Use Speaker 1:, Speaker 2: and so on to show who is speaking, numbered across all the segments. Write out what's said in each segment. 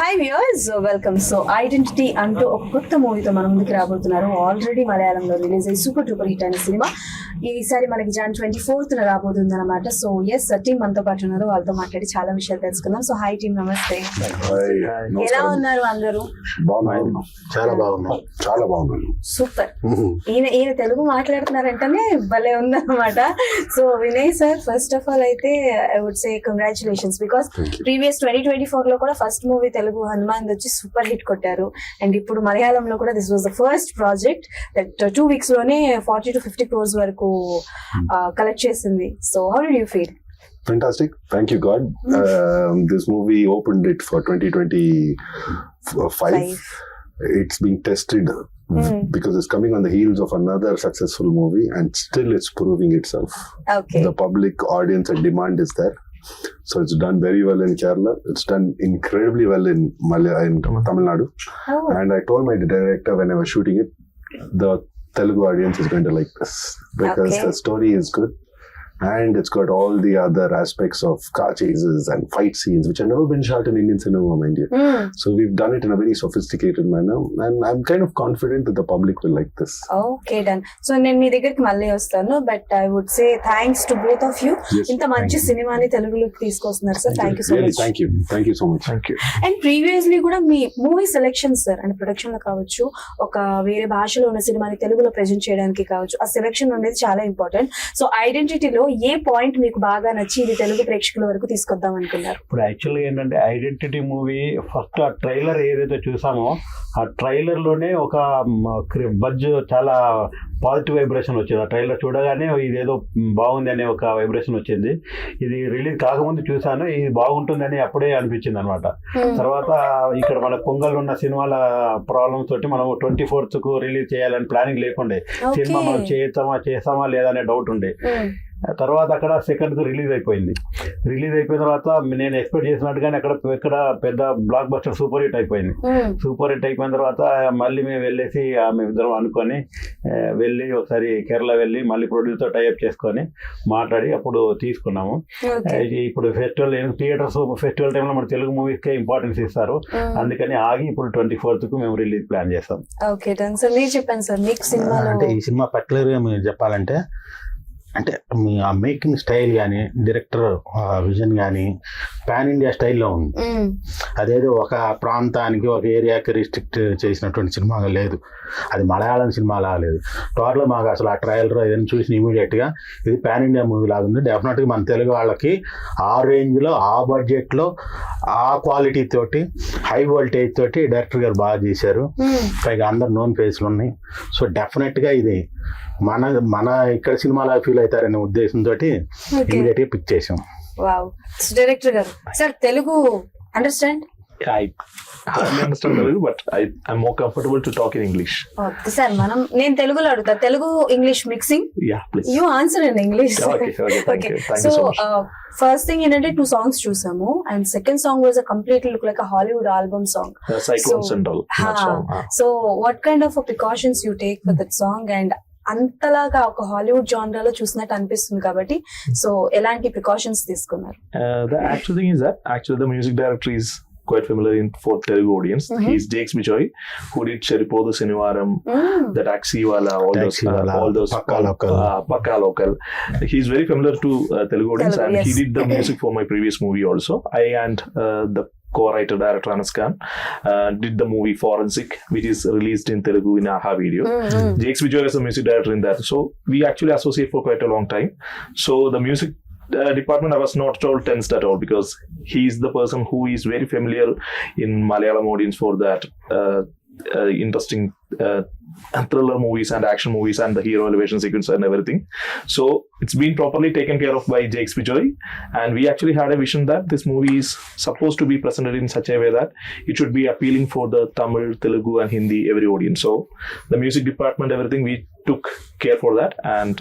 Speaker 1: Hi viewers, welcome. So identity అంటూ ఒక కొత్త మూవీతో మన ముందుకు రాబోతున్నారు. ఆల్రెడీ మలయాళంలో రిలీజ్ అయ్యి సూపర్ డూపర్ హిట్ అయిన సినిమా ఈసారి మనకి Jan 24th రాబోతుంది అనమాట. సో ఎస్, టీమ్ మనతో పాటు ఉన్నారు. వాళ్ళతో మాట్లాడి చాలా విషయాలు తెలుసుకుందాం. సో హై టీమ్, నమస్తే. ఎలా ఉన్నారు అందరూ?
Speaker 2: చాలా బాగున్నాను.
Speaker 1: సూపర్. ఈయన తెలుగు మాట్లాడుతున్నారంటేనే భలే ఉందన్నమాట. So Vinay sir, first of all అయితే I would say congratulations, because previous 2024 లో కూడా ఫస్ట్ మూవీ తెలుగు హనుమాన్ వచ్చి సూపర్ హిట్ కొట్టారు. అండ్ ఇప్పుడు మలయాళంలో కూడా this was the first project that 2 weeks లోనే 40 to 50 crores వరకు కలెక్ట్ చేసింది. So how did you feel?
Speaker 2: Fantastic. Thank you, God. This movie opened it for 2025. It's being tested because it's coming on the heels of another successful movie, and still it's proving itself.
Speaker 1: Okay.
Speaker 2: The public audience and demand is there. So it's done very well in Kerala. It's done incredibly well in Tamil Nadu.
Speaker 1: Oh.
Speaker 2: And I told my director when I was shooting it, the Telugu audience is going to like this because
Speaker 1: Okay.
Speaker 2: the story is good. And it's got all the other aspects of car chases and fight scenes, which have never been shot in Indian cinema, mind you. So we've done it in a very sophisticated manner, and I'm kind of confident that the public will like this.
Speaker 1: Okay, done. So నేను మీ దగ్గరికి మళ్ళీ వస్తాను, but I would say thanks to both of you.
Speaker 2: Yes,
Speaker 1: ఇంత మంచి సినిమాని తెలుగులోకి తీసుకొస్తున్నారు sir. Thank you so
Speaker 2: Really,
Speaker 1: much.
Speaker 2: thank you so much. Thank you.
Speaker 1: And previously కూడా మీ movie selection sir, and production లో కావచ్చు, ఒక వేరే భాషలో ఉన్న సినిమాని తెలుగులో ప్రెజెంట్ చేయడానికి కావచ్చు, ఆ సెలెక్షన్ అనేది చాలా ఇంపార్టెంట్. సో ఐడెంటిటీలో ఏ పాయింట్ మీకు బాగా నచ్చి ఇది తెలుగు ప్రేక్షకుల వరకు తీసుకొద్దాం అనుకున్నారు?
Speaker 3: ఇప్పుడు యాక్చువల్గా ఏంటంటే ఐడెంటిటీ మూవీ ఫస్ట్ ఆ ట్రైలర్ ఏదైతే చూసామో ఆ ట్రైలర్ లోనే ఒక బజ్, చాలా పాజిటివ్ వైబ్రేషన్ వచ్చేది. ఆ ట్రైలర్ చూడగానే ఇదేదో బాగుంది అనే ఒక వైబ్రేషన్ వచ్చింది. ఇది రిలీజ్ కాకముందు చూసాను, ఇది బాగుంటుందని అప్పుడే అనిపించింది అనమాట. తర్వాత ఇక్కడ మన పొంగల్ ఉన్న సినిమాల ప్రాబ్లమ్స్ తోటి మనం 24th రిలీజ్ చేయాలని ప్లానింగ్ లేకుండే. సినిమా మనం చేస్తామా లేదా అనే డౌట్ ఉండే. తర్వాత అక్కడ సెకండ్ రిలీజ్ అయిపోయింది. రిలీజ్ అయిపోయిన తర్వాత నేను ఎక్స్పెక్ట్ చేసినట్టుగానే అక్కడ పెద్ద బ్లాక్ బస్టర్ సూపర్ హిట్ అయిపోయింది. సూపర్ హిట్ అయిపోయిన తర్వాత మళ్ళీ మేము వెళ్ళేసి మేము ఇద్దరం అనుకొని వెళ్ళి ఒకసారి కేరళ వెళ్ళి మళ్ళీ ప్రొడ్యూసర్ టైఅప్ చేసుకొని మాట్లాడి అప్పుడు తీసుకున్నాము. ఇప్పుడు థియేటర్స్ ఫెస్టివల్ టైంలో మన తెలుగు మూవీస్కే ఇంపార్టెన్స్ ఇస్తారు, అందుకని ఆగి ఇప్పుడు 24th మేము రిలీజ్ ప్లాన్ చేస్తాం.
Speaker 1: Okay, done sir. మీరు చెప్పండి సార్, మీకు సినిమా
Speaker 4: అంటే ఈ సినిమా పర్టికులర్గా మీరు చెప్పాలంటే అంటే మీ ఆ మేకింగ్ స్టైల్ కానీ, డైరెక్టర్ విజన్ కానీ పాన్ ఇండియా స్టైల్లో ఉంది. అదేదో ఒక ప్రాంతానికి, ఒక ఏరియాకి రిస్ట్రిక్ట్ చేసినటువంటి సినిమాగా లేదు. అది మలయాళం సినిమా లాగా లేదు. టోటల్గా మాకు అసలు ఆ ట్రైలర్ ఏదైనా చూసిన ఇమీడియట్గా ఇది పాన్ ఇండియా మూవీ లాగా ఉంది. డెఫినెట్గా మన తెలుగు వాళ్ళకి ఆ రేంజ్లో, ఆ బడ్జెట్లో, ఆ క్వాలిటీ తోటి, హై వోల్టేజ్ తోటి డైరెక్టర్ గారు బాగా చేశారు. పైగా అందరు నోన్ ఫేస్లు ఉన్నాయి. సో డెఫినెట్గా ఇది మన ఇక్కడ సినిమాలా ఫీల్ అవుతారనే ఉద్దేశంతో ఇమీడియట్ గా పిక్ చేసాం.
Speaker 1: వావ్. డైరెక్టర్ గారు sir, Telugu understand?
Speaker 5: I hardly understand Telugu, but I'm more comfortable to talk in English.
Speaker 1: Okay sir, నేను తెలుగులో అడుగుతా. Telugu English mixing?
Speaker 5: Yeah, please.
Speaker 1: You answer in English.
Speaker 5: Okay, thank you. Thank
Speaker 1: so
Speaker 5: you so much.
Speaker 1: First thing ఏంటంటే 2 songs చూసాము, and second song was a completely look like a Hollywood album song.
Speaker 5: Cyclones and all. That song.
Speaker 1: So what kind of precautions you take for that song? And అంతలాగా ఒక Hollywood జానరాలో చూసినట్టు అనిపిస్తుంది కాబట్టి, so ఎలాంటి precautions తీసుకున్నారు?
Speaker 5: The actual thing is that the music director is quite familiar for Telugu audience. He's Jakes Bijoy, who did Cheripodu Sinivaram, the Taxi Wala, all those Pakka Local. He's very familiar to Telugu audience, and he did the music for my previous movie also. I and the co-writer director Anas Khan did the movie Forensic, which is released in Telugu in Aha Video. Jakes Bijoy is the music director in that, so we actually associate for quite a long time. So the music department, I was not at all tensed at all, because he is the person who is very familiar in Malayalam audience for that interesting thriller movies and action movies and the hero elevation sequence and everything. So it's been properly taken care of by Jakes Bijoy, and we actually had a vision that this movie is supposed to be presented in such a way that it should be appealing for the Tamil, Telugu and Hindi every audience. So the music department, everything, we took care for that, and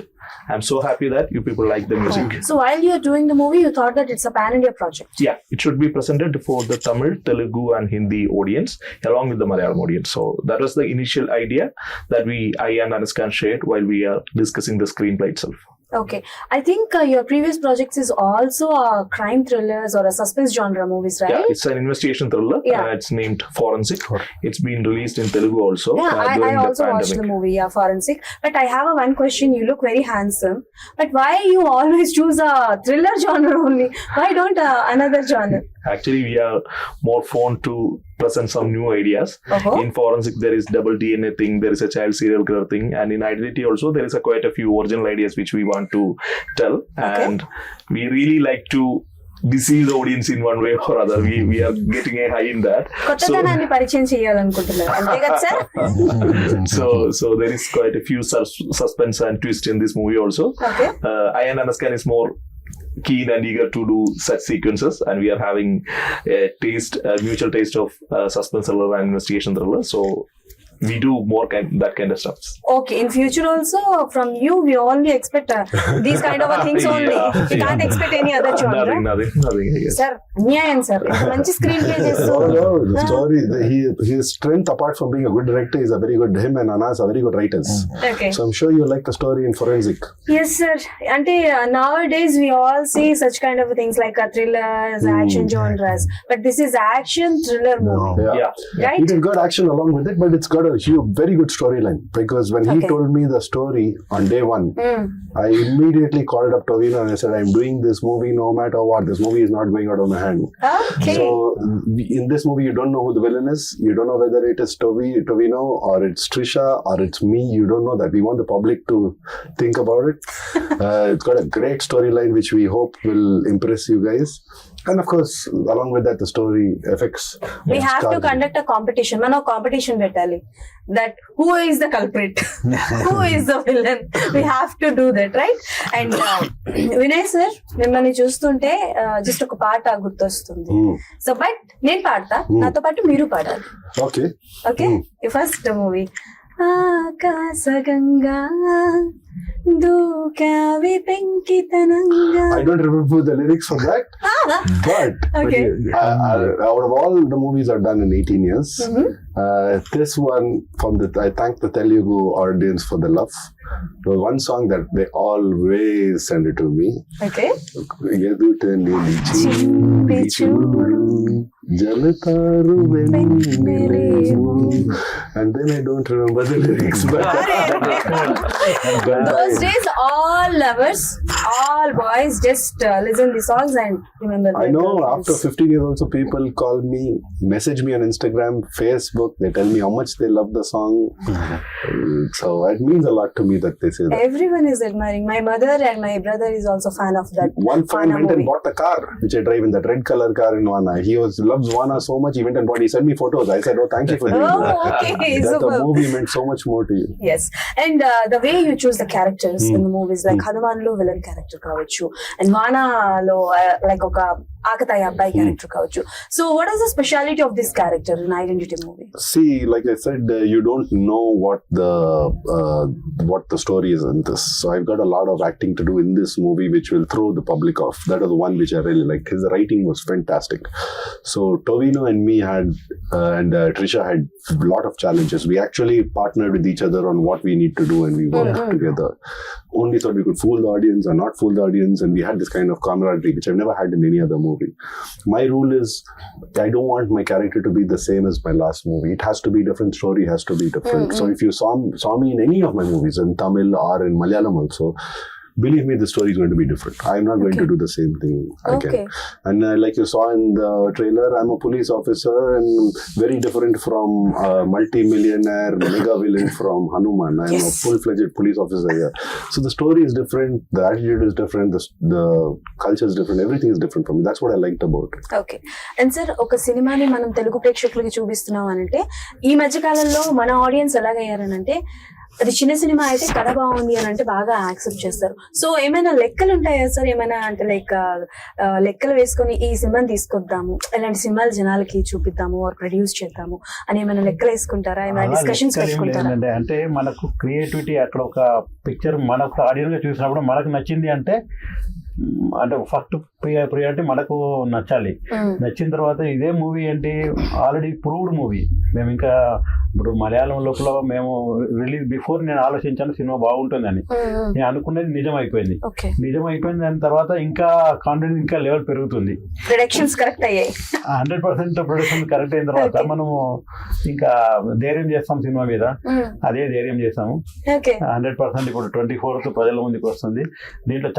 Speaker 5: I'm so happy that you people like the music.
Speaker 1: So while you're doing the movie, you thought that it's a pan-India project?
Speaker 5: Yeah, it should be presented for the Tamil, Telugu and Hindi audience along with the Malayalam audience. So that was the initial idea that I and Anas Khan shared while we are discussing the screenplay itself.
Speaker 1: Okay. I think your previous projects is also crime thrillers or a suspense genre movies, right?
Speaker 5: Yeah, it's an investigation thriller.
Speaker 1: Yeah.
Speaker 5: It's named Forensic. It's been released in Telugu also.
Speaker 1: Yeah, I
Speaker 5: during the
Speaker 1: also watched the
Speaker 5: pandemic.
Speaker 1: movie, yeah, Forensic. But I have one question. You look very handsome. But why you always choose a thriller genre only? Why don't another genre?
Speaker 5: Actually, we are more fond to present some new ideas.
Speaker 1: Uh-huh.
Speaker 5: In Forensic, there is double DNA thing, there is a child serial killer thing, and in Identity also, there is quite a few original ideas which we want to tell.
Speaker 1: Okay.
Speaker 5: And we really like to deceive the audience in one way or other. We are getting a high in that.
Speaker 1: కొత్తదనాన్ని పరిచయం చేయాలనుకుంటున్నారు అంతే కదా sir?
Speaker 5: So there is quite a few suspense and twist in this movie also.
Speaker 1: Okay.
Speaker 5: I and Anaskan is more keen and eager to do such sequences, and we are having a mutual taste of suspense thriller and investigation thriller. So we do more that kind of stuff.
Speaker 1: Okay, in future also from you we only expect these kind of things only.
Speaker 5: Yeah.
Speaker 1: We can't expect any other genre.
Speaker 5: Nothing, I guess.
Speaker 1: Sir, అన్యాయం sir. మంచి screen play చేస్తూ.
Speaker 2: No, the story, his strength apart from being a good director is a very good, him and Anas are very good writers.
Speaker 1: Okay.
Speaker 2: So I'm sure you like the story in Forensic.
Speaker 1: Yes, sir. అంటే nowadays we all see such kind of things like thrillers, action genres, but this is action thriller movie,
Speaker 5: Yeah.
Speaker 1: right?
Speaker 2: It has got action along with it, but it's got a huge, very good storyline. Because when he
Speaker 1: Okay.
Speaker 2: told me the story on day one,
Speaker 1: Mm.
Speaker 2: I immediately called up Tovino and I said, I'm doing this movie no matter what. This movie is not going out of my hand.
Speaker 1: Okay.
Speaker 2: So in this movie, you don't know who the villain is. You don't know whether it is Tovino or it's Trisha or it's me. You don't know that. We want the public to think about it. It's got a great storyline which we hope will impress you guys. And of course, along with that, the story effects.
Speaker 1: We have to conduct a competition. మనం competition పెట్టాలి. That who is the culprit? Who is the villain? We have to do that, right? And Vinay sir మిమ్మల్ని చూస్తుంటే just ఒక పాట గుర్తొస్తుంది. So but నేను పాడతా, నాతో పాటు మీరు పాడాలి.
Speaker 2: Okay.
Speaker 1: ఓకే, ఫస్ట్ మూవీ ఆకాశగంగా దూకావి పెంకితనంగా.
Speaker 2: I don't remember the lyrics for that, but
Speaker 1: Okay.
Speaker 2: out of all the movies I've done in 18 years, this one I thank the Telugu audience for the love. The one song that they always send it to me.
Speaker 1: Okay.
Speaker 2: ఎదుట నిలిచి
Speaker 1: చూపి చూడు
Speaker 2: జలతారు వెన్నెలేవు. And then I don't remember the lyrics, but
Speaker 1: Those days all lovers, all boys just listen the songs and remember
Speaker 2: I
Speaker 1: their
Speaker 2: know
Speaker 1: girlfriends.
Speaker 2: after 15 years also people call me, message me on Instagram, Facebook, they tell me how much they love the song. So it means a lot to me that they say that.
Speaker 1: Everyone is admiring. My mother and my brother is also fan of that.
Speaker 2: One friend
Speaker 1: Vana
Speaker 2: went and
Speaker 1: movie.
Speaker 2: bought the car which I drive in, that red color car in Vana. He loves Vana so much, he went and bought. He sent me photos. I said, oh, thank you for doing
Speaker 1: Oh,
Speaker 2: that.
Speaker 1: okay,
Speaker 2: That
Speaker 1: super.
Speaker 2: the movie meant so much more to you.
Speaker 1: Yes, and the way you choose the characters in the movies, like Hanuman lo villain character కావచ్చు, and Vana lo like ఒక ఆకతాయి అబ్బాయి character కావచ్చు. So what is the speciality of this character in Identity movie?
Speaker 2: See, like I said, you don't know what the story is in this. So I've got a lot of acting to do in this movie, which will throw the public off. That was the one which I really liked. His writing was fantastic. So Tovino and me had, and Trisha had a lot of challenges. We actually partnered with each other on what we need to do, and we worked together. Only thought we could fool the audience or not fool the audience, and we had this kind of camaraderie, which I've never had in any other movie. My rule is, I don't want my character to be the same as my last movie. It has to be different. Story has to be different. So if you saw me in any of my movies, in Tamil or in Malayalam also, believe me, the story is going to be different. I'm not going to do the same thing again.
Speaker 1: Okay.
Speaker 2: And like you saw in the trailer, I'm a police officer and very different from a multi-millionaire mega villain from Hanuman. I'm a full-fledged police officer here. So the story is different, the attitude is different, the culture is different, everything is different for me. That's what I liked about it.
Speaker 1: Okay. And sir, ఒక సినిమాని మనం తెలుగు ప్రేక్షకులకి చూపిస్తున్నాం అనంటే, ఈ మధ్య కాలంలో మన ఆడియన్స్ ఎలాగయ్యారనంటే, అది చిన్న సినిమా అయితే కథ బాగుంది అని అంటే బాగా యాక్సెప్ట్ చేస్తారు. సో ఏమైనా లెక్కలు ఉంటాయా సార్? ఏమైనా అంటే లైక్ లెక్కలు వేసుకొని ఈ సినిమాని తీసుకొద్దాము, ఇలాంటి సినిమాలు జనాలకి చూపిద్దాము ఆర్ ప్రొడ్యూస్ చేద్దాము అని ఏమైనా లెక్కలు వేసుకుంటారా? ఏమైనా డిస్కషన్స్ పెట్టుకుంటారా?
Speaker 3: అంటే మనకు క్రియేటివిటీ అక్కడ ఒక పిక్చర్ మనకు ఆడియన్స్ గా చూసినప్పుడు మనకు నచ్చింది అంటే ఫస్ట్ ప్రియ అంటే మనకు నచ్చాలి. నచ్చిన తర్వాత ఇదే మూవీ ఏంటి ఆల్రెడీ ప్రూవ్డ్ మూవీ. మేము ఇంకా ఇప్పుడు మలయాళం లోపల మేము రిలీజ్ బిఫోర్ నేను ఆలోచించాను సినిమా బాగుంటుందని. నేను అనుకునేది నిజం అయిపోయింది. దాని తర్వాత ఇంకా కాన్ఫిడెన్స్ ఇంకా లెవెల్ పెరుగుతుంది. 100% ప్రొడక్షన్ కరెక్ట్ అయిన తర్వాత మనము ఇంకా ధైర్యం చేస్తాం సినిమా మీద. అదే ధైర్యం చేస్తాము 100%. ఇప్పుడు 24th ప్రజల ముందుకు వస్తుంది. దీంట్లో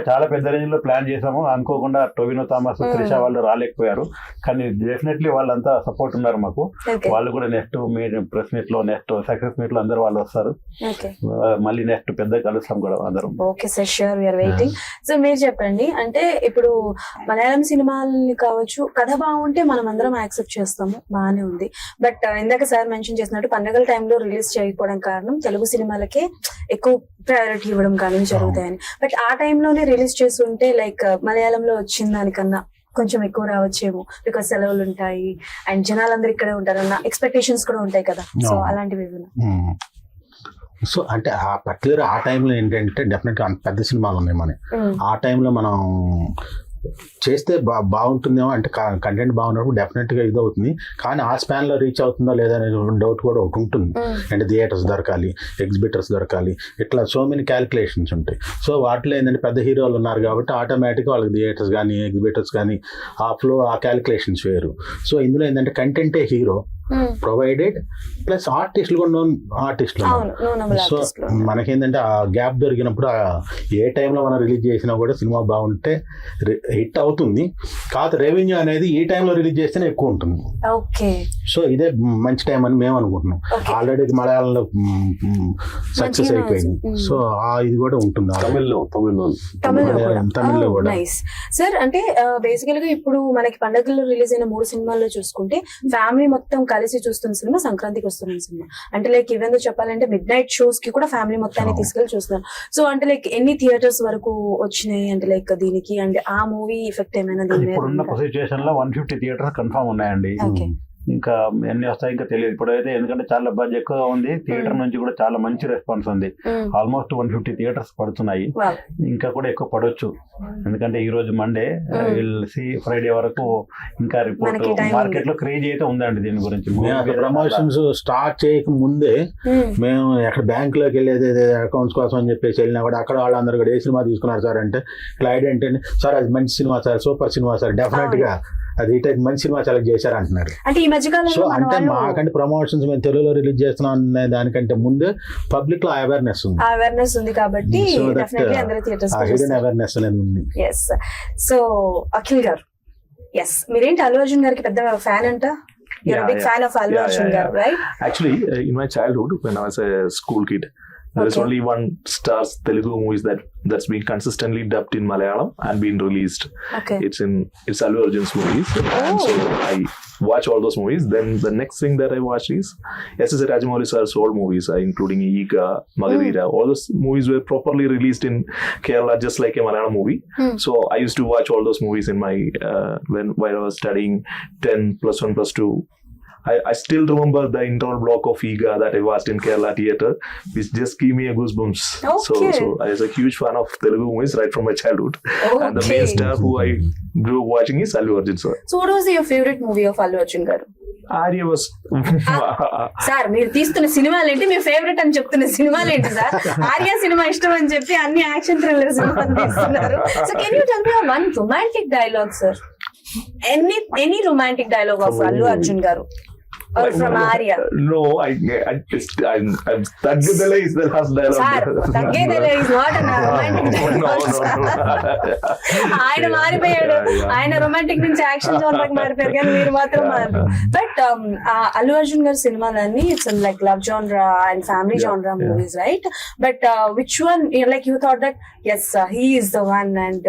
Speaker 3: చాలా పెద్ద రేంజ్ లో ప్లాన్ చేసాము. అనుకోకుండా టొవినో థామస్, త్రిషా వాళ్ళు రాలేకపోయారు, కానీ డెఫినెట్లీ వాళ్ళంతా సపోర్ట్ ఉన్నారు మాకు. వాళ్ళు కూడా నెక్స్ట్ ప్రెస్ మీట్ లో, నెక్స్ట్ సక్సెస్ మీట్ లో అందరూ వాళ్ళు వస్తారు. మళ్ళీ నెక్స్ట్ పెద్ద కలుస్తాం కూడా అందరం.
Speaker 1: Okay sir, sure, we're waiting. So మీరు చెప్పండి, అంటే ఇప్పుడు మలయాళం సినిమాల్ని కావచ్చు, కథ బాగుంటే మనం అందరం యాక్సెప్ట్ చేస్తాము, బాగానే ఉంది. బట్ ఇందాక సార్ మెన్షన్ చేసినట్టు పండుగల టైంలో రిలీజ్ చేయకపోవడం కారణం తెలుగు సినిమాలకే ఎక్కువ ప్రయారిటీ ఇవ్వడం కానీ జరుగుతాయని. బట్ ఆ టైంలోనే రిలీజ్ చేస్తుంటే లైక్ మలయాళంలో వచ్చిన దానికన్నా కొంచెం ఎక్కువ రావచ్చేమో, బికాస్ సెలవులు ఉంటాయి అండ్ జనాలందరూ ఇక్కడే ఉంటారన్న ఎక్స్పెక్టేషన్స్ కూడా ఉంటాయి కదా. సో అలాంటివి.
Speaker 4: సో అంటే ఆ పర్టికులర్ ఆ టైంలో ఏంటంటే డెఫినెట్గా అంత పెద్ద సినిమాలు ఉన్నాయి మనకి. ఆ టైంలో మనం చేస్తే బాగుంటుందేమో, అంటే కంటెంట్ బాగున్నప్పుడు డెఫినెట్గా ఇది అవుతుంది. కానీ ఆ స్పాన్లో రీచ్ అవుతుందో లేదా అనే డౌట్ కూడా ఒకటి ఉంటుంది. అంటే థియేటర్స్ దొరకాలి, ఎగ్జిబిటర్స్ దొరకాలి, ఇట్లా సో మెనీ క్యాలిక్యులేషన్స్ ఉంటాయి. సో వాటిలో ఏంటంటే పెద్ద హీరోలు ఉన్నారు కాబట్టి ఆటోమేటిక్గా వాళ్ళకి థియేటర్స్ కానీ ఎగ్జిబిటర్స్ కానీ ఆ ఫ్లో, ఆ క్యాలిక్యులేషన్స్ వేరు. సో ఇందులో ఏంటంటే కంటెంటే హీరో ప్రొవైడెడ్, ప్లస్ ఆర్టిస్టులు కూడా నోన్ ఆర్టిస్టులు. సో మనకేంటంటే ఆ గ్యాప్ దొరికినప్పుడు ఏ టైంలో మనం రిలీజ్ చేసినా కూడా సినిమా బాగుంటే హిట్ అవుతుంది. కాదు రెవెన్యూ అనేది ఈ టైంలో రిలీజ్ చేస్తేనే ఎక్కువ ఉంటుంది. సో ఇదే మంచి టైం అని మేము అనుకుంటున్నాం. ఆల్రెడీ మలయాళంలో సక్సెస్ అయిపోయింది. సో ఇది కూడా ఉంటుంది తమిళ్లో కూడా.
Speaker 1: సార్ అంటే బేసికల్ గా ఇప్పుడు మనకి పండుగల్లో రిలీజ్ అయిన 3 సినిమాల్లో చూసుకుంటే ఫ్యామిలీ మొత్తం కలిసి చూస్తున్న సినిమా సంక్రాంతికి వస్తున్న సినిమా. అంటే లైక్ ఈవెన్ చెప్పాలంటే మిడ్ నైట్ షోస్ కి కూడా ఫ్యామిలీ మొత్తాన్ని తీసుకెళ్లి చూస్తున్నారు. సో అంటే లైక్ ఎన్ని థియేటర్స్ వరకు వచ్చినాయి అంటే లైక్ దీనికి, అంటే ఆ మూవీ ఎఫెక్ట్ ఏమైనా దీని మీద?
Speaker 3: ఇప్పుడున్న సిచ్యువేషన్ లో 150 థియేటర్స్ కన్ఫర్మ్ ఉన్నాయండి. ఇంకా ఎన్ని వస్తాయి ఇంకా తెలియదు ఇప్పుడైతే, ఎందుకంటే చాలా బడ్జెట్ ఎక్కువగా ఉంది. థియేటర్ నుంచి కూడా చాలా మంచి రెస్పాన్స్ ఉంది. ఆల్మోస్ట్ 150 థియేటర్స్ పడుతున్నాయి, ఇంకా కూడా ఎక్కువ పడవచ్చు. ఎందుకంటే ఈ రోజు మండే, ఫ్రైడే వరకు ఇంకా రిపోర్ట్ మార్కెట్ లో క్రేజ్ అయితే ఉందండి దీని గురించి.
Speaker 4: ప్రమోషన్స్ స్టార్ట్ చేయక ముందే మేము ఎక్కడ బ్యాంక్ లోకి వెళ్ళేది అకౌంట్స్ కోసం అని చెప్పేసి వెళ్ళినా కూడా అక్కడ వాళ్ళందరూ కూడా ఏ సినిమా తీసుకున్నారు సార్ అంటే, క్లైడ్ అంటే సార్ అది మంచి cinema sir, super cinema sir, definite గా అది మంచి సినిమా సెలెక్ట్ చేశారు అంటున్నారు. సో అంటే మాకంటే ప్రమోషన్స్ మేము తెలుగులో రిలీజ్ చేస్తున్నాం అనే దానికంటే ముందు పబ్లిక్ లో అవేర్నెస్
Speaker 1: ఉంది కాబట్టి
Speaker 4: హిడెన్ అవేర్నెస్ అనేది ఉంది.
Speaker 1: సో అఖిల్ గారు, మీరేంటి అల్లు అర్జున్ గారికి పెద్ద ఫ్యాన్ అంట? You're a big fan of Allu Arjun garu, right?
Speaker 5: Actually, in my childhood, when I was a school kid, there is only one Stars Telugu movies that's been consistently dubbed in Malayalam and been released. It's Allu Arjun's movies, and so I watch all those movies. Then the next thing that I watch is S.S. Rajamouli sir's old movies, including Ika, Magadira. All those movies were properly released in Kerala, just like a Malayalam movie. So I used to watch all those movies in my while I was studying 10 plus 1 plus 2. I still remember the interval block of Iga that I watched in Kerala theatre, which just gave me a goosebumps. So I was a huge fan of Telugu movies right from my childhood. And the main star who I grew up watching is Allu Arjun sir.
Speaker 1: So what was your favorite movie of Allu Arjun garu?
Speaker 5: Arya was
Speaker 1: sir మీరు తీస్తున్న సినిమాలు ఏంటి, మీ favourite అని చెప్తున్న సినిమాలు ఏంటి sir? Arya cinema ఇష్టం అని చెప్పి అన్ని యాక్షన్ థ్రిల్లర్ సినిమాలు తీస్తున్నారు. So can you tell me one romantic dialogue sir? Any romantic dialogue of Allu Arjun గారు or from Arya?
Speaker 5: No, I'm Taggedele is the last dialogue.
Speaker 1: Sir, Taggedele is not a romantic dialogue. ఆయన మారిపోయాడు, ఆయన romantic నుంచి action జోన్లోకి మారిపోయారు, కానీ మీరు మాత్రం మారు. బట్ అల్లు అర్జున్ గారి సినిమాలన్నీ it's like love genre and family genre movies, right? But which one like you thought that yes he is the one and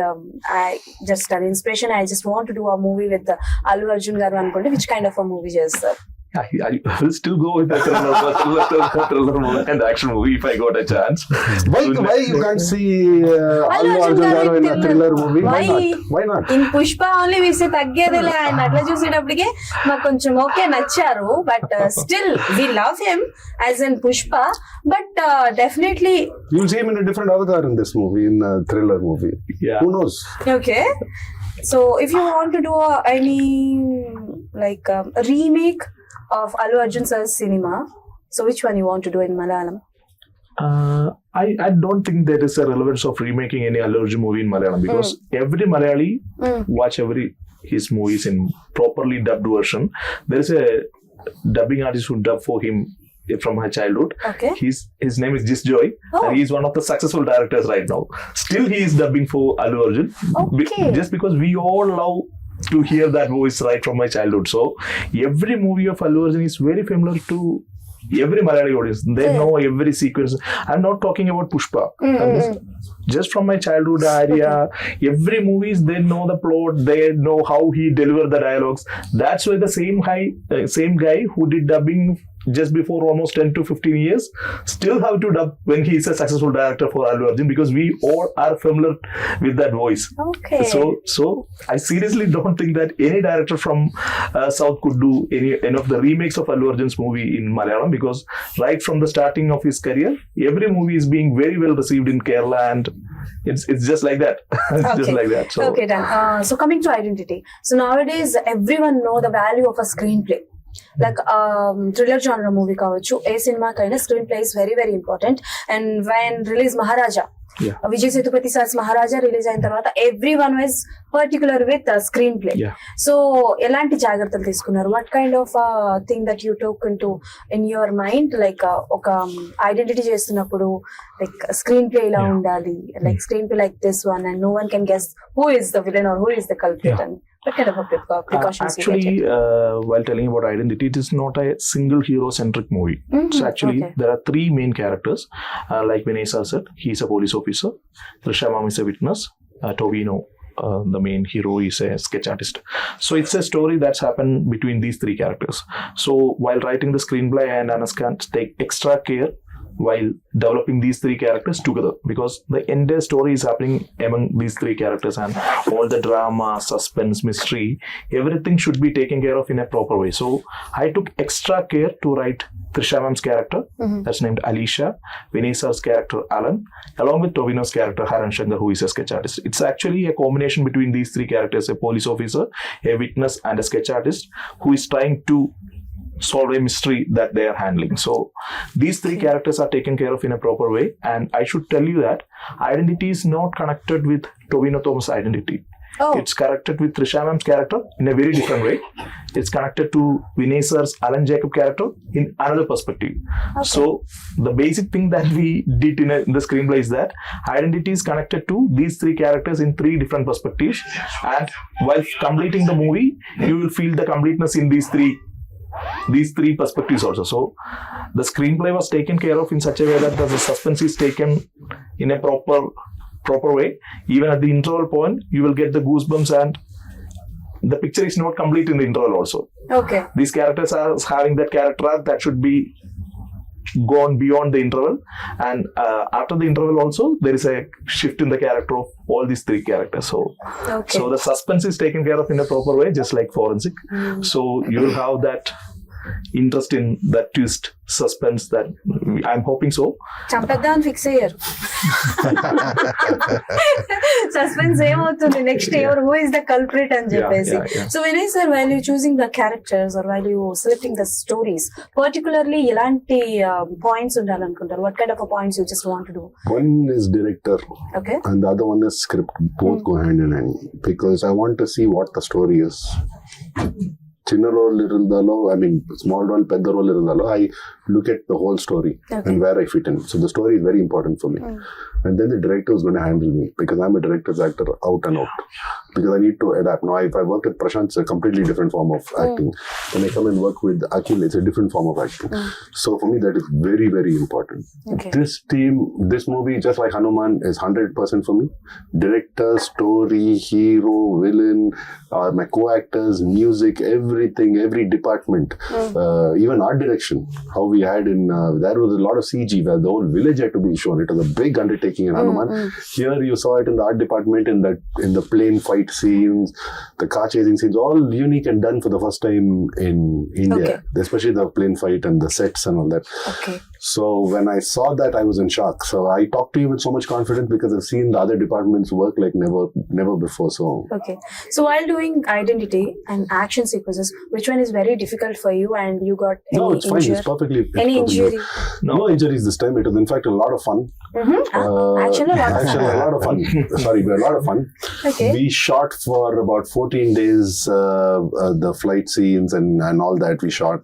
Speaker 1: I just an inspiration, I just want to do a movie with Allu Arjun garu అనుకుంటే which kind of a movie చేస్తారు?
Speaker 5: I will still go with the thriller movie and action movie if I got a chance.
Speaker 2: Why you can't see Allu Arjun garu in a thriller movie? Why not?
Speaker 1: In Pushpa only we say తగ్గేదేలే ఆయన అట్లా చూసేటప్పటికే మాకు కొంచెం okay నచ్చారు. But still we love him as in Pushpa, but definitely
Speaker 2: you'll see him in a different avatar in this movie, in a thriller movie. Who knows?
Speaker 1: Okay. So if you want to do any like a remake of Allu Arjun sir's cinema, so which one you want to do in Malayalam?
Speaker 5: I don't think there is a relevance of remaking any Allu Arjun movie in Malayalam because every Malayali watch his movies in properly dubbed version. There is a dubbing artist who dubbed for him from her childhood.
Speaker 1: Okay.
Speaker 5: His name is Jis Joy.
Speaker 1: Oh.
Speaker 5: And he is one of the successful directors right now. Still, he is dubbing for Allu Arjun.
Speaker 1: Okay.
Speaker 5: Just because we all love to hear that voice right from my childhood. So every movie of Allu Arjun is very familiar to every Malayali audience. They know every sequence. I'm not talking about Pushpa. Just from my childhood area, every movies, they know the plot, they know how he delivered the dialogues. That's why the same guy who did dubbing just before almost 10 to 15 years still have to dub when he is a successful director for Allu Arjun because we all are familiar with that voice.
Speaker 1: Okay.
Speaker 5: So I seriously don't think that any director from South could do any of the remakes of Allu Arjun's movie in Malayalam because right from the starting of his career, every movie is being very well received in Kerala and it's just like that. Just like that. So,
Speaker 1: okay, done. So coming to identity. So nowadays everyone know the value of a screenplay. Like thriller genre movie కావచ్చు ఏ cinema కైనా screen play is very very important and when release Maharaja Vijay Sethupathi sir's Maharaja release అయిన తర్వాత every one was particular with screen play. So ఎలాంటి జాగ్రత్తలు తీసుకున్నారు? What kind of thing that you took in your mind like ఒక identity చేస్తున్నప్పుడు like screen play ఇలా ఉండాలి, like screen play like this one and no one can guess who is the villain are who is the culprit and what kind of precautions
Speaker 5: actually while telling about identity, it is not a single hero centric movie. So actually there are three main characters, like Vinay sir said, he is a police officer, Trisha ma'am is a witness, Tovino the main hero is a sketch artist. So it's a story that's happened between these three characters. So while writing the screenplay, and Anas can take extra care while developing these three characters together because the entire story is happening among these three characters and all the drama, suspense, mystery, everything should be taken care of in a proper way. So I took extra care to write Trisha ma'am's character, that's named Alicia, Vinay sir's character Alan, along with Tovino's character Haran Shankar, who is a sketch artist. It's actually a combination between these three characters, a police officer, a witness and a sketch artist who is trying to solve a mystery that they are handling. So these three characters are taken care of in a proper way, and I should tell you that identity is not connected with Tovino Thomas' identity. It's connected with Trisha ma'am's character in a very different way. It's connected to Vinay sir's Alan Jacob character in another perspective. So the basic thing that we did in the screenplay is that identity is connected to these three characters in three different perspectives, and while completing the movie, you will feel the completeness in these three perspectives also. So the screenplay was taken care of in such a way that the suspense is taken in a proper way. Even at the interval point, you will get the goosebumps, and the picture is not complete in the interval also.
Speaker 1: Okay.
Speaker 5: These characters are having that character arc that should be gone beyond the interval, and after the interval also there is a shift in the character of all these three characters. So the suspense is taken care of in a proper way, just like forensic. So you will have that interest in that twist, suspense that I'm hoping so.
Speaker 1: చంపేద్దామని fix అయ్యారు. Suspense ఏమవుతుంది next ఎవరు who is the culprit అని చెప్పేసి. So Vinay sir, while you choosing the characters or while you selecting the stories, particularly ఎలాంటి points ఉండాలనుకుంటారు? What kind of points you just want to do?
Speaker 2: One is director,
Speaker 1: okay,
Speaker 2: and the other one is script. Both go hand in hand because I want to see what the story is. చిన్న role ఇరుందాలో, I mean small role పెద్ద role ఇరుందాలో, I look at the whole story and where I fit in. So the story is very important for me. And then the director is going to handle me because I'm a director's actor out and out. Because I need to adapt. Now, if I work with Prashant, it's a completely different form of acting. When I come and work with Akhil, it's a different form of acting. So for me, that is very, very important. This team, this movie, just like Hanuman, is 100% for me. Director, story, hero, villain, my co-actors, music, everything everything, every department, even art direction. How we had in there was a lot of CG where the whole village had to be shown. It was a big undertaking in Hanuman. Here you saw it in the art department, in the plane fight scenes, the car chasing scenes, all unique and done for the first time in India, especially the plane fight and the sets and all that.
Speaker 1: Okay.
Speaker 2: So when I saw that, I was in shock. So I talked to you with so much confidence because I've seen the other departments work like never before. So
Speaker 1: okay. So while doing identity and action sequences, which one is very difficult for you, and you got any
Speaker 2: no, it's fine. It's perfectly.
Speaker 1: Any injury?
Speaker 2: No injuries this time. It was in fact a lot of fun.
Speaker 1: Action a lot of fun.
Speaker 2: A lot of fun. Sorry, a lot of fun.
Speaker 1: Okay.
Speaker 2: We shot for about 14 days the flight scenes and all that. We shot.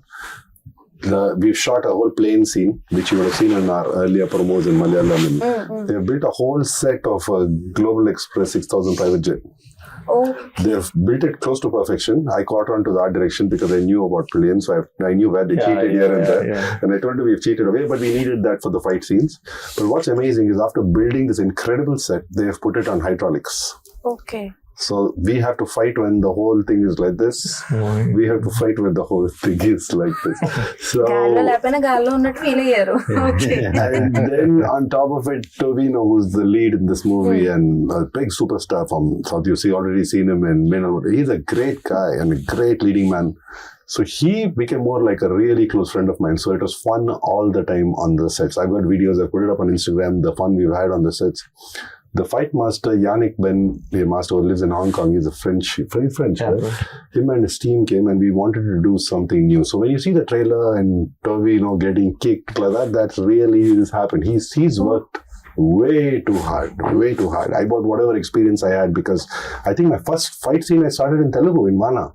Speaker 2: We've shot a whole plane scene, which you would have seen in our earlier promos in Malayalam. They've built a whole set of a Global Express 6000 private jet.
Speaker 1: Okay.
Speaker 2: They've built it close to perfection. I caught on to the art direction because I knew about planes, so I knew where they cheated here and there. Yeah. And I told them we've cheated away, but we needed that for the fight scenes. But what's amazing is after building this incredible set, they have put it on hydraulics.
Speaker 1: Okay.
Speaker 2: So we have to fight when the whole thing is like this. We have to fight when the whole thing is like this. So and then on top of it, Tovino, who's the lead in this movie and a big superstar from South. You've already seen him in Minal. He's a great guy and a great leading man. So he became more like a really close friend of mine. So it was fun all the time on the sets. I've got videos. I put it up on Instagram. The fun we've had on the sets. The fight master, Yannick Ben, the master who lives in Hong Kong, he's a French, right? Him and his team came and we wanted to do something new. So when you see the trailer and Tovino getting kicked like that really has happened. He's worked way too hard. I bought whatever experience I had because I think my first fight scene I started in Telugu, in Mana.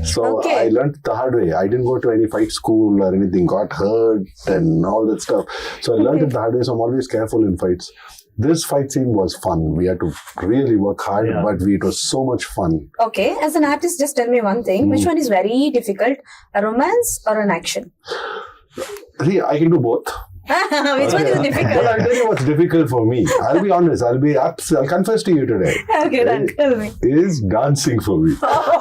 Speaker 2: So I learned the hard way. I didn't go to any fight school or anything, got hurt and all that stuff. So I learned it the hard way, so I'm always careful in fights. This fight scene was fun. We had to really work hard, but it was so much fun.
Speaker 1: Okay, as an artist, just tell me one thing. Which one is very difficult, a romance or an action?
Speaker 2: See, I can do both.
Speaker 1: Which one is difficult?
Speaker 2: Well, I'll tell you what's difficult for me. I'll be honest. I'll confess to you today.
Speaker 1: Okay, then tell me.
Speaker 2: Is dancing for me.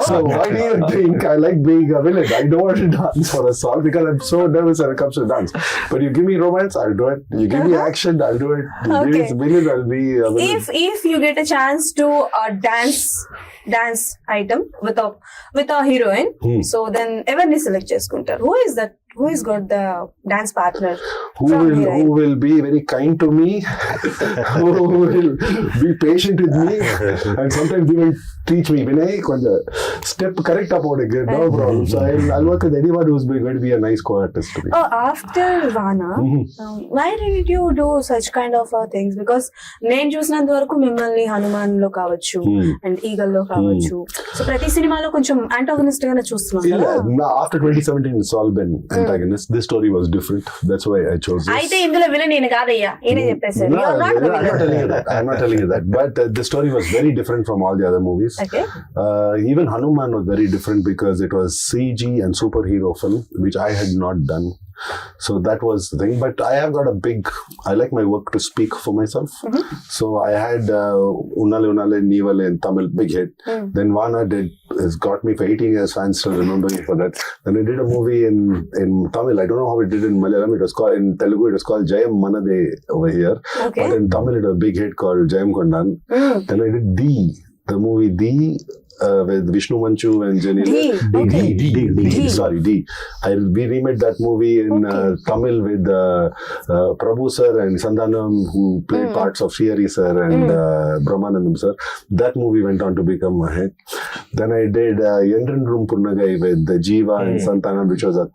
Speaker 2: So why do you think I like being a villain? I don't want to dance for a song because I'm so nervous when it comes to dance. But you give me romance, I'll do it. You give me action, I'll do it. You give me villain, I'll be a villain.
Speaker 1: If you get a chance to dance item with a heroine, so then everyone select cheskuntaru. Who is that? Who has got the dance partner?
Speaker 2: Who will be very kind to me, who will be patient with me, and sometimes even teach me, Vinay, step correct up on it, no problem. So I'll work with anyone who's going to be a nice co-artist to me.
Speaker 1: Oh, after Vana, why did you do such kind of things? Because నేను చూసినంత వరకు మిమ్మల్ని హనుమాన్ లో కావచ్చు and eagle లో కావచ్చు so ప్రతి సినిమాలో కొంచెం యాంటాగనిస్ట్ గానే చూస్తున్నాం కదా.
Speaker 2: After 2017 it's all been antagonist. This story was different. That's why I chose this.
Speaker 1: అయితే ఇందులో విలన్ నేను కాదయ్యా నేనే చెప్పేసాను.
Speaker 2: I'm not telling you that. But the story was very different from all the other movies.
Speaker 1: Okay.
Speaker 2: Even Hanuman was very different because it was CG and superhero film, which I had not done. So that was the thing. But I have got I like my work to speak for myself. So I had Unnale Unnale Neevale in Tamil, big hit. Then Vana has got me for 18 years. Fans still remember me for that. Then I did a movie in Tamil. I don't know how it did in Malayalam. It was called, in Telugu, it was called Jayam Manade over here.
Speaker 1: Okay.
Speaker 2: But in Tamil, it was a big hit called Jayam Kondan. Then I did the movie with Vishnu Manchu and Janila. D. We remade that movie in Tamil with Prabhu sir and Sandhanam, who played parts of Shriyari sir and Brahmanandam sir. That movie went on to become a hit. Then I did Yendran Room Purnagai with Jeeva and Santhanam, which was a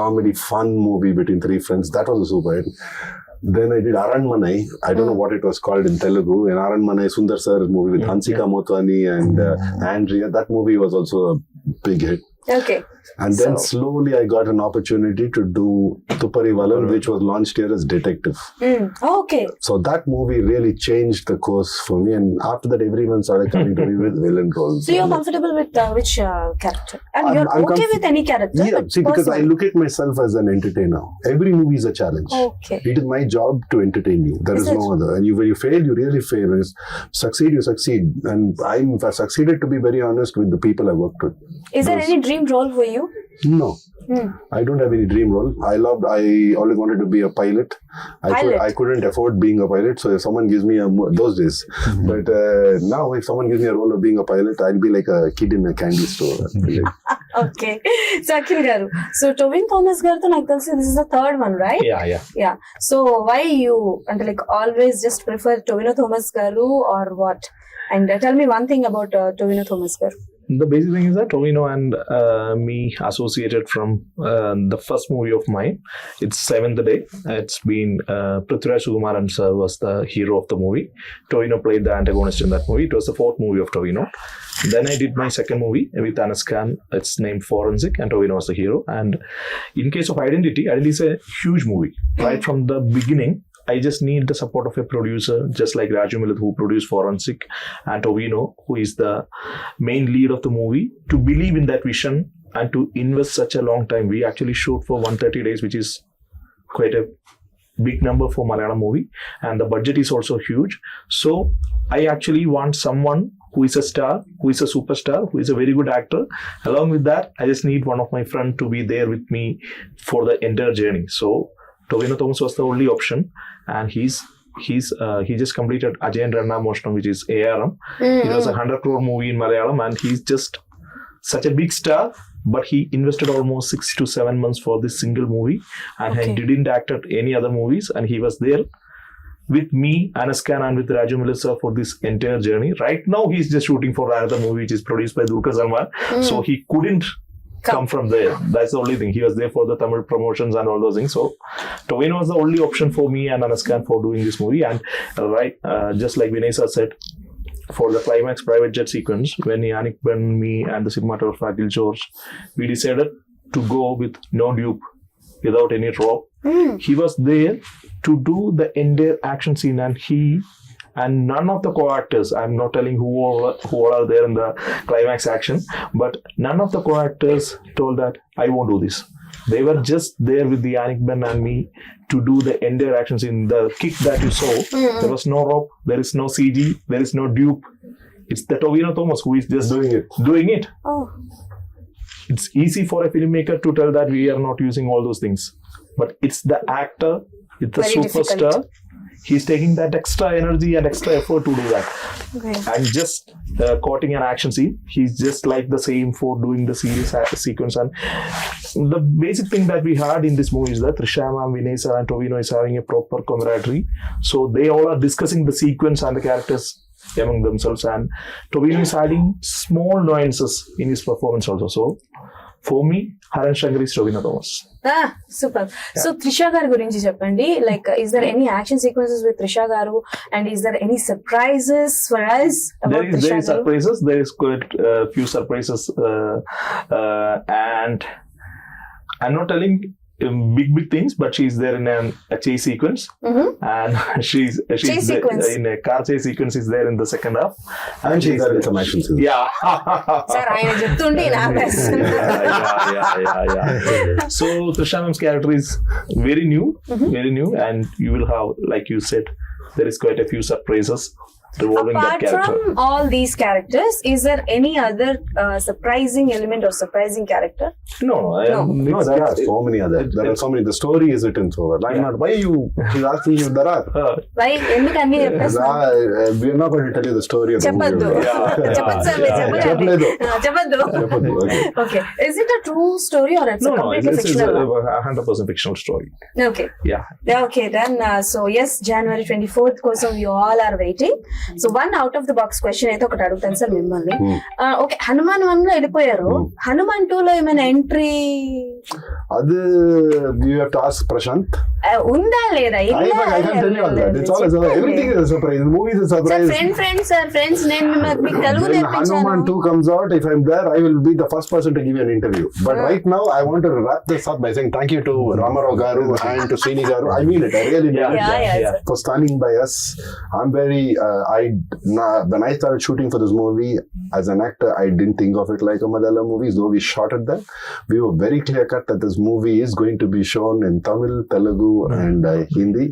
Speaker 2: comedy fun movie between three friends. That was a super hit. Then I did Aranmanai. I don't know what it was called in Telugu. In Aranmanai, Sundar sir's movie with Hansika Motwani and Andrea. That movie was also a big hit.
Speaker 1: Okay.
Speaker 2: And then
Speaker 1: So-
Speaker 2: slowly I got an opportunity to do Tupari Valan, which was launched here as Detective.
Speaker 1: Okay.
Speaker 2: So that movie really changed the course for me. And after that, everyone started coming to me with villain roles.
Speaker 1: So you're comfortable with which character? And
Speaker 2: I'm-
Speaker 1: you're
Speaker 2: I'm
Speaker 1: okay
Speaker 2: comf-
Speaker 1: with any character?
Speaker 2: Yeah,
Speaker 1: but
Speaker 2: see, because I
Speaker 1: personal.
Speaker 2: look at myself as an entertainer. Every movie is a challenge.
Speaker 1: Okay.
Speaker 2: It is my job to entertain you. There
Speaker 1: Is
Speaker 2: is no
Speaker 1: it?
Speaker 2: other. And when you fail, you really fail. When you succeed, you succeed. And I've succeeded, to be very honest, with the people I worked with.
Speaker 1: Is there
Speaker 2: Those-
Speaker 1: any dream role for you?
Speaker 2: No.
Speaker 1: Hmm.
Speaker 2: I don't have any dream role. I always wanted to be a pilot.
Speaker 1: Pilot.
Speaker 2: I couldn't afford being a pilot. So if someone gives me those days. But now if someone gives me a role of being a pilot, I'll be like a kid in a candy store.
Speaker 1: Okay so Akhil garu so Tovino Thomas గారితో నాకు తెలిసి this is the third one right yeah so why you అంటే like always just prefer Tovino Thomas garu or what and tell me one thing about Tovino Thomas garu.
Speaker 5: The basic thing is that Tovino and me associated from the first movie of mine. It's Seventh Day. It's been Prithviraj Sukumaran sir was the hero of the movie. Tovino played the antagonist in that movie. It was the fourth movie of Tovino. Then I did my second movie with Anas Khan. It's named Forensic, and Tovino was the hero. And in case of Identity is a huge movie. Right from the beginning, I just need the support of a producer, just like Raju Millet, who produced Forensic, and Tovino, who is the main lead of the movie, to believe in that vision and to invest such a long time. We actually shoot for 130 days, which is quite a big number for Malayalam movie, and the budget is also huge. So I actually want someone who is a star, who is a superstar, who is a very good actor. Along with that, I just need one of my friends to be there with me for the entire journey. So Tovino Thomas was the only option, and he just completed Ajay and Ranna Moshnam, which is ARM. It was a 100 crore movie in Malayalam, and he's just such a big star. But he invested almost 6 to 7 months for this single movie, and
Speaker 1: Okay.
Speaker 5: he didn't act at any other movies, and he was there with me, Anas Khan, and with Raju Melissa for this entire journey. Right now, he's just shooting for another movie which is produced by Dulquer Salmaan, so he couldn't come from there. That's the only thing. He was there for the Tamil promotions and all those things. So Tovino was the only option for me and Anas Khan for doing this movie. And just like Vinay sir said, for the climax private jet sequence, when Yannick Ben, me, and the cinematographer Akhil George, we decided to go with no dupe, without any rope. He was there to do the entire action scene, and none of the co-actors, I'm not telling who all are there in the climax action, but none of the co-actors told that I won't do this. They were just there with the Yannick Ben and me to do the entire action scene. The kick that you saw, there was no rope, there is no CG, there is no dupe. It's the Tovino Thomas who is just doing it.
Speaker 1: Oh.
Speaker 5: It's easy for a filmmaker to tell that we are not using all those things, but it's the actor, it's the
Speaker 1: Very
Speaker 5: superstar.
Speaker 1: difficult.
Speaker 5: He's taking that extra energy and extra effort to do that.
Speaker 1: Okay.
Speaker 5: And just quoting an action scene, he's just like the same for doing the serious sequence. And the basic thing that we had in this movie is that Trisha ma'am, Vinay sir, and Tovino is having a proper camaraderie. So they all are discussing the sequence and the characters among themselves. And Tovino is adding small nuances in his performance also. So for me, Haran Shankar is Tovino Thomas.
Speaker 1: Super. So Trisha గారి గురించి చెప్పండి. Like is there any action sequences with Trisha garu, and is there any surprises for us about
Speaker 5: There
Speaker 1: Trisha
Speaker 5: is
Speaker 1: garu?
Speaker 5: surprises. There is quite few surprises, and I'm not telling big things, but she's there in a chase sequence, and she's
Speaker 1: Chase
Speaker 5: there
Speaker 1: sequence.
Speaker 5: in a car chase sequence is there in the second half,
Speaker 2: And she's there in some action scenes.
Speaker 5: yeah.
Speaker 1: Sir ఆయన చెప్తుంటే నా
Speaker 5: Yeah. So Trisha ma'am's character is very new, and you will have, like you said, there is quite a few surprises revolving that
Speaker 1: Apart
Speaker 5: character.
Speaker 1: from all these characters, is there any other surprising element or surprising character?
Speaker 5: No,
Speaker 2: No, there are so many other. There are so many. The story is written so well. I'm not. Why you? She's asking you. There are.
Speaker 1: Why? ఎందుకు అన్ని చెప్పేస్తున్నారు?
Speaker 2: We're not going to tell you the story of the
Speaker 1: చెప్పద్దు.
Speaker 2: movie.
Speaker 1: చెప్పద్దు sir, మీరు చెప్పండి.
Speaker 2: చెప్పలేదు.
Speaker 1: చెప్పద్దు.
Speaker 2: చెప్పొద్దు. Okay.
Speaker 1: Okay. Is it a true story or it's a
Speaker 5: No,
Speaker 1: completely
Speaker 5: this is
Speaker 1: fictional
Speaker 5: a
Speaker 1: one?
Speaker 5: 100% fictional story.
Speaker 1: Okay.
Speaker 5: Yeah.
Speaker 1: Okay, then, so yes, January 24th కోసం you all are waiting. So one out of the box question అయితే ఒకటి అడుగుతాను sir మిమ్మల్ని. Okay, Hanuman 1 లో వెళ్ళిపోయారు, హనుమాన్ 2 లో ఏమైనా entry
Speaker 2: అది you have to ask Prashant.
Speaker 1: ఉందా లేదా?
Speaker 2: I can't tell you all that. It's all everything is a surprise. The movie is a surprise.
Speaker 1: Friends నేను మీకు తెలుగు
Speaker 2: When
Speaker 1: నేర్పించాను.
Speaker 2: Hanuman 2 comes out, if I'm there, I will be the first person to give you an interview. But right now, I want to wrap this up by saying thank you to Ramarao Garu and to Srini Garu. I mean it. I really mean it. For standing by us. I'm very. When I started shooting for this movie as an actor, I didn't think of it like a Malayalam movie. Though we shot it there, we were very clear cut that this movie is going to be shown in Tamil, Telugu, and Hindi.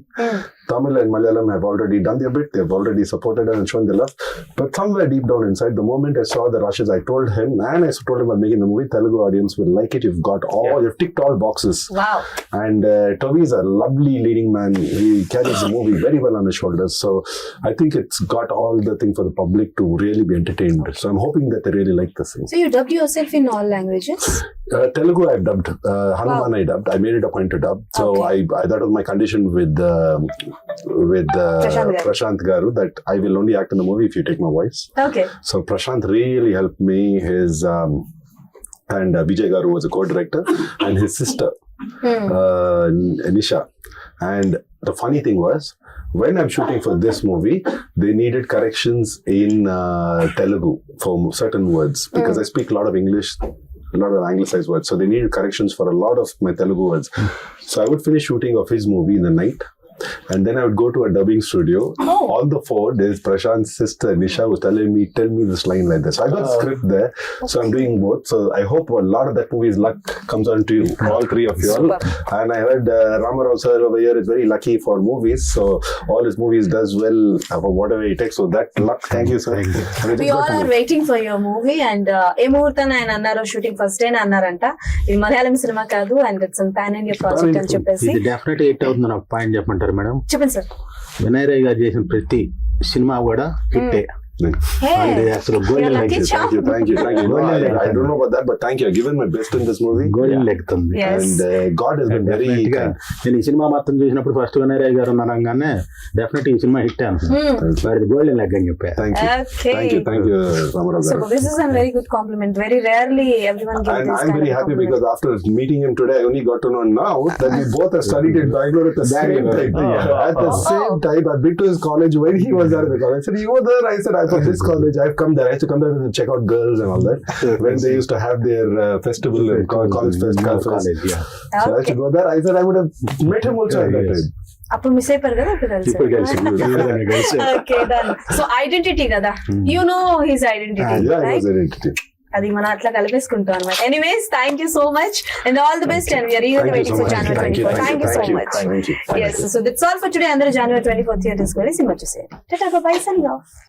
Speaker 2: Tamil and Malayalam have already done their bit. They've already supported and shown their love. But somewhere deep down inside, the moment I saw the rushes, I told him, and I told him I'm making the movie, Telugu audience will like it. You've got all, you've ticked all boxes.
Speaker 1: Wow.
Speaker 2: And Toby is a lovely leading man. He carries the movie very well on his shoulders. So I think it's got all the thing for the public to really be entertained. So I'm hoping that they really like this thing.
Speaker 1: So you dubbed yourself in all languages?
Speaker 2: Telugu I've dubbed. Hanuman I dubbed. I made it a point to dub. So I that was my condition with Prashant Garu, that I will only act in the movie if you take my voice.
Speaker 1: Okay.
Speaker 2: So Prashant really helped me. His and Vijay Garu was a co-director, and his sister Nisha. And the funny thing was, when I'm shooting for this movie, they needed corrections in Telugu for certain words, because I speak a lot of English, a lot of anglicized words. So they needed corrections for a lot of my Telugu words. So I would finish shooting of his movie in the night, and then I would go to a dubbing studio. On the phone, there's Prashant's sister Nisha was telling me, tell me this line like this. So I got the script there, so I'm doing both. So I hope a lot of that movie's luck comes on to you, all three of you all. And I heard Ramarao sir over here is very lucky for movies, so all his movies does well for whatever he takes. So that luck, thank you sir.
Speaker 1: We all are waiting for your movie, and ఏ ముహూర్తాన్ని ఆయన అన్నారు shooting first day అన్నారంట, ఇది Malayalam cinema కాదు and it's pan India project అని చెప్పేసి.
Speaker 4: ఇది definite hit అవుతుంది. ఒక పాయింట్ చెప్పంటారు మేడం?
Speaker 1: చెప్పండి సార్.
Speaker 4: వినయ్ రాయ్ గారు చేసిన ప్రతి సినిమా కూడా హిట్టే. అసలు golden
Speaker 2: Thank you. No, I don't know about that, but thank you. I've given my best in this movie.
Speaker 4: Golden లెక్కుతుంది.
Speaker 2: And God has been very kind.
Speaker 4: నేను ఈ సినిమా మొత్తం చూసినప్పుడు ఫస్ట్ వినయ్ రాయ్ గారు అనగానే డెఫినెట్ ఈ సినిమా హిట్ అనుకున్నాను. మరి గోల్డెన్ లెగ్ అని చెప్పా.
Speaker 2: Thank you Ramarao
Speaker 1: So this is a very good compliment. Very rarely everyone gets
Speaker 2: and
Speaker 1: this
Speaker 2: I'm
Speaker 1: kind
Speaker 2: very
Speaker 1: of
Speaker 2: happy
Speaker 1: compliment.
Speaker 2: because after meeting him today, I only got to know now that we both have studied in Bangalore at the same time. At the same time, I've been to his college when he was there in the college. I said, you were there? I said, I thought this college. I've come there. I used to come there to check out girls and all that. When they used to have their festival and college fest. So I used to go there. I said I would have met him also at that time.
Speaker 1: అప్పుడు miss అయిపోయారు కదా, ఇప్పుడు కలిసి. Okay done. So identity కదా, you know his identity, right? అది మనం అట్లా కలిపేసుకుంటాం అనమాట. Anyways, thank you so much and all the best, and we're eagerly waiting for January 24. Thank you so much. Yes, so that's all for today. అందరూ January 24 theatres కి వెళ్ళి సినిమా చూసేయండి. Tata bye bye, signing of.